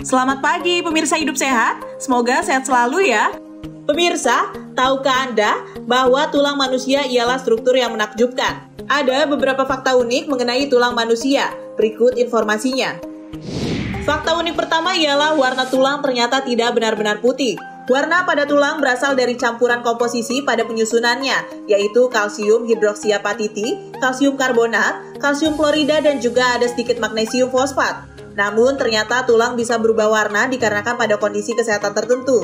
Selamat pagi pemirsa Hidup Sehat, semoga sehat selalu ya. Pemirsa, tahukah Anda bahwa tulang manusia ialah struktur yang menakjubkan? Ada beberapa fakta unik mengenai tulang manusia, berikut informasinya. Fakta unik pertama ialah warna tulang ternyata tidak benar-benar putih. Warna pada tulang berasal dari campuran komposisi pada penyusunannya, yaitu kalsium hidroksiapatiti, kalsium karbonat, kalsium klorida, dan juga ada sedikit magnesium fosfat. Namun ternyata tulang bisa berubah warna dikarenakan pada kondisi kesehatan tertentu.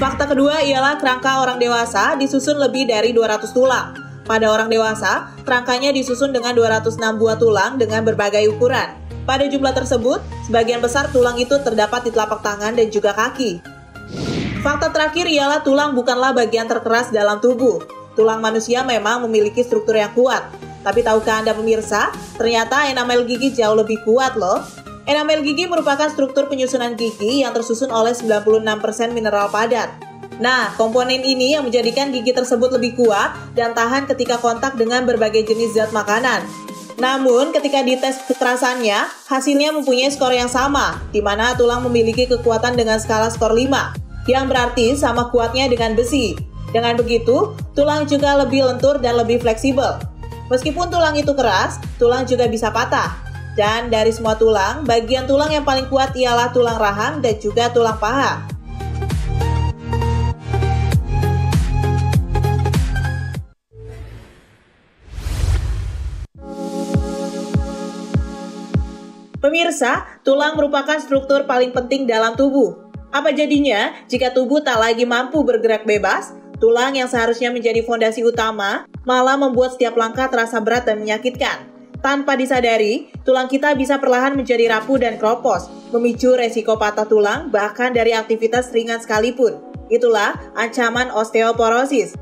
Fakta kedua ialah kerangka orang dewasa disusun lebih dari 200 tulang. Pada orang dewasa, kerangkanya disusun dengan 206 buah tulang dengan berbagai ukuran. Pada jumlah tersebut, sebagian besar tulang itu terdapat di telapak tangan dan juga kaki. Fakta terakhir ialah tulang bukanlah bagian terkeras dalam tubuh. Tulang manusia memang memiliki struktur yang kuat. Tapi tahukah Anda pemirsa, ternyata enamel gigi jauh lebih kuat loh. Enamel gigi merupakan struktur penyusunan gigi yang tersusun oleh 96% mineral padat. Nah, komponen ini yang menjadikan gigi tersebut lebih kuat dan tahan ketika kontak dengan berbagai jenis zat makanan. Namun, ketika dites kekerasannya, hasilnya mempunyai skor yang sama, di mana tulang memiliki kekuatan dengan skala skor 5, yang berarti sama kuatnya dengan besi. Dengan begitu, tulang juga lebih lentur dan lebih fleksibel. Meskipun tulang itu keras, tulang juga bisa patah. Dan dari semua tulang, bagian tulang yang paling kuat ialah tulang rahang dan juga tulang paha. Pemirsa, tulang merupakan struktur paling penting dalam tubuh. Apa jadinya jika tubuh tak lagi mampu bergerak bebas? Tulang yang seharusnya menjadi fondasi utama malah membuat setiap langkah terasa berat dan menyakitkan. Tanpa disadari, tulang kita bisa perlahan menjadi rapuh dan keropos, memicu resiko patah tulang bahkan dari aktivitas ringan sekalipun. Itulah ancaman osteoporosis.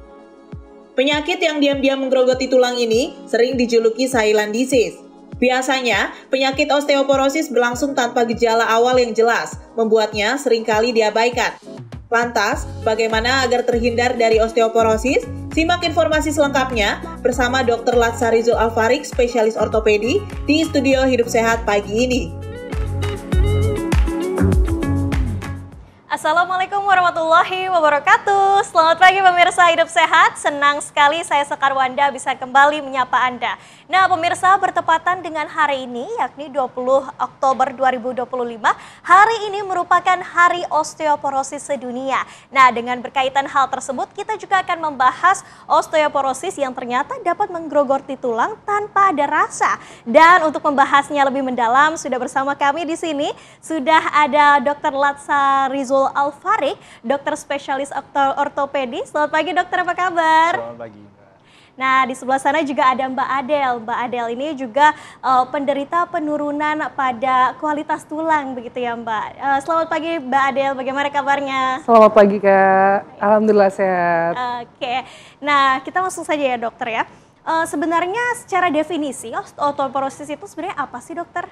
Penyakit yang diam-diam menggerogoti tulang ini sering dijuluki silent disease. Biasanya, penyakit osteoporosis berlangsung tanpa gejala awal yang jelas, membuatnya seringkali diabaikan. Lantas, bagaimana agar terhindar dari osteoporosis? Simak informasi selengkapnya bersama Dr. Latsarizul Alfarik, spesialis ortopedi, di Studio Hidup Sehat pagi ini. Assalamualaikum warahmatullahi wabarakatuh. Selamat pagi pemirsa Hidup Sehat. Senang sekali saya Sekar Wanda bisa kembali menyapa Anda. Nah pemirsa, bertepatan dengan hari ini yakni 20 Oktober 2025, hari ini merupakan Hari Osteoporosis Sedunia. Nah dengan berkaitan hal tersebut kita juga akan membahas osteoporosis yang ternyata dapat menggerogoti tulang tanpa ada rasa. Dan untuk membahasnya lebih mendalam sudah bersama kami di sini sudah ada Dr. Latsarizul Alfarik, dokter spesialis ortopedi. Selamat pagi dokter, apa kabar? Selamat pagi. Nah di sebelah sana juga ada Mbak Adel. Mbak Adel ini juga penderita penurunan pada kualitas tulang begitu ya Mbak. Selamat pagi Mbak Adel, bagaimana kabarnya? Selamat pagi Kak, alhamdulillah sehat. Oke, nah kita langsung saja ya dokter ya. Sebenarnya secara definisi osteoporosis itu sebenarnya apa sih dokter?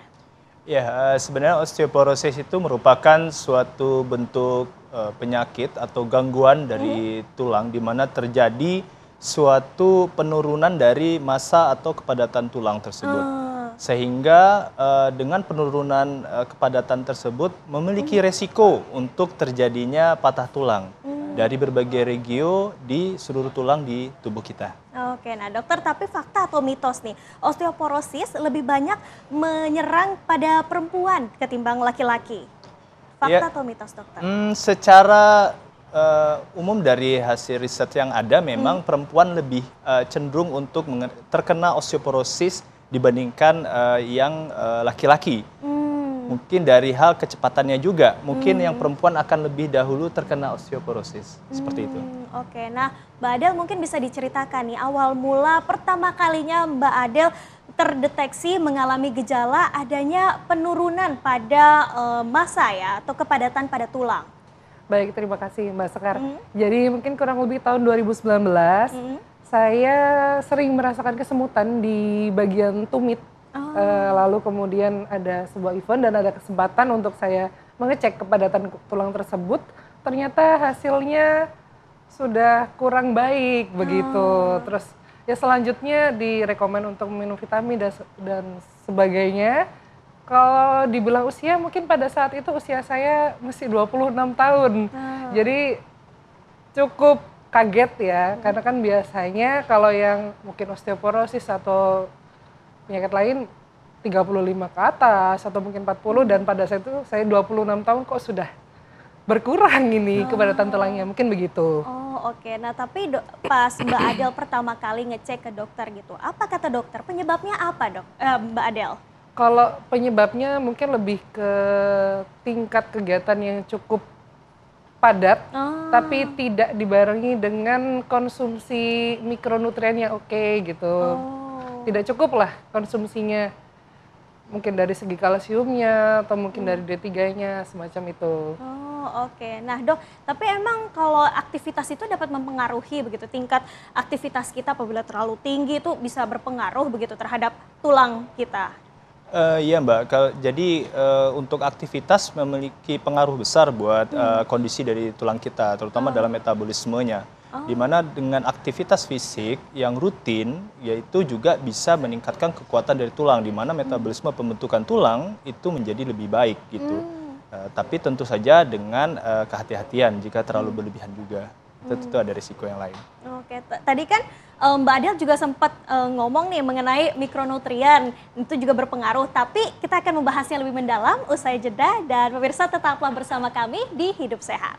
Ya, sebenarnya osteoporosis itu merupakan suatu bentuk penyakit atau gangguan dari tulang di mana terjadi suatu penurunan dari massa atau kepadatan tulang tersebut. Sehingga dengan penurunan kepadatan tersebut memiliki resiko untuk terjadinya patah tulang dari berbagai regio di seluruh tulang di tubuh kita. Oke, nah dokter, tapi fakta atau mitos nih, osteoporosis lebih banyak menyerang pada perempuan ketimbang laki-laki. Fakta atau mitos dokter? Secara umum dari hasil riset yang ada memang perempuan lebih cenderung untuk terkena osteoporosis dibandingkan yang laki-laki. Mungkin dari hal kecepatannya juga, mungkin yang perempuan akan lebih dahulu terkena osteoporosis, seperti itu. Oke, nah Mbak Adel mungkin bisa diceritakan nih awal mula pertama kalinya Mbak Adel terdeteksi mengalami gejala adanya penurunan pada massa ya atau kepadatan pada tulang. Baik, terima kasih Mbak Sekar. Jadi mungkin kurang lebih tahun 2019, saya sering merasakan kesemutan di bagian tumit. Lalu kemudian ada sebuah event dan ada kesempatan untuk saya mengecek kepadatan tulang tersebut. Ternyata hasilnya sudah kurang baik begitu. Terus ya selanjutnya direkomend untuk minum vitamin dan sebagainya. Kalau dibilang usia, mungkin pada saat itu usia saya masih 26 tahun. Jadi cukup kaget ya, karena kan biasanya kalau yang mungkin osteoporosis atau penyakit lain 35 ke atas atau mungkin 40, dan pada saat itu saya 26 tahun kok sudah berkurang ini kepadatan tulangnya, mungkin begitu. Oh oke, nah tapi pas Mbak Adel pertama kali ngecek ke dokter gitu, apa kata dokter? Penyebabnya apa dok, Mbak Adel? Kalau penyebabnya mungkin lebih ke tingkat kegiatan yang cukup padat, tapi tidak dibarengi dengan konsumsi mikronutrien yang oke gitu. Tidak cukup lah konsumsinya, mungkin dari segi kalsiumnya atau mungkin dari D3-nya, semacam itu. Oke. Nah dok, tapi emang kalau aktivitas itu dapat mempengaruhi begitu, tingkat aktivitas kita apabila terlalu tinggi itu bisa berpengaruh begitu terhadap tulang kita? Iya Mbak, jadi untuk aktivitas memiliki pengaruh besar buat kondisi dari tulang kita, terutama dalam metabolismenya. Di mana dengan aktivitas fisik yang rutin, yaitu juga bisa meningkatkan kekuatan dari tulang, di mana metabolisme pembentukan tulang itu menjadi lebih baik gitu. Tapi tentu saja dengan kehati-hatian, jika terlalu berlebihan juga, tentu ada risiko yang lain. Oke, tadi kan Mbak Adel juga sempat ngomong nih mengenai mikronutrien, itu juga berpengaruh, tapi kita akan membahasnya lebih mendalam usai jeda, dan pemirsa tetaplah bersama kami di Hidup Sehat.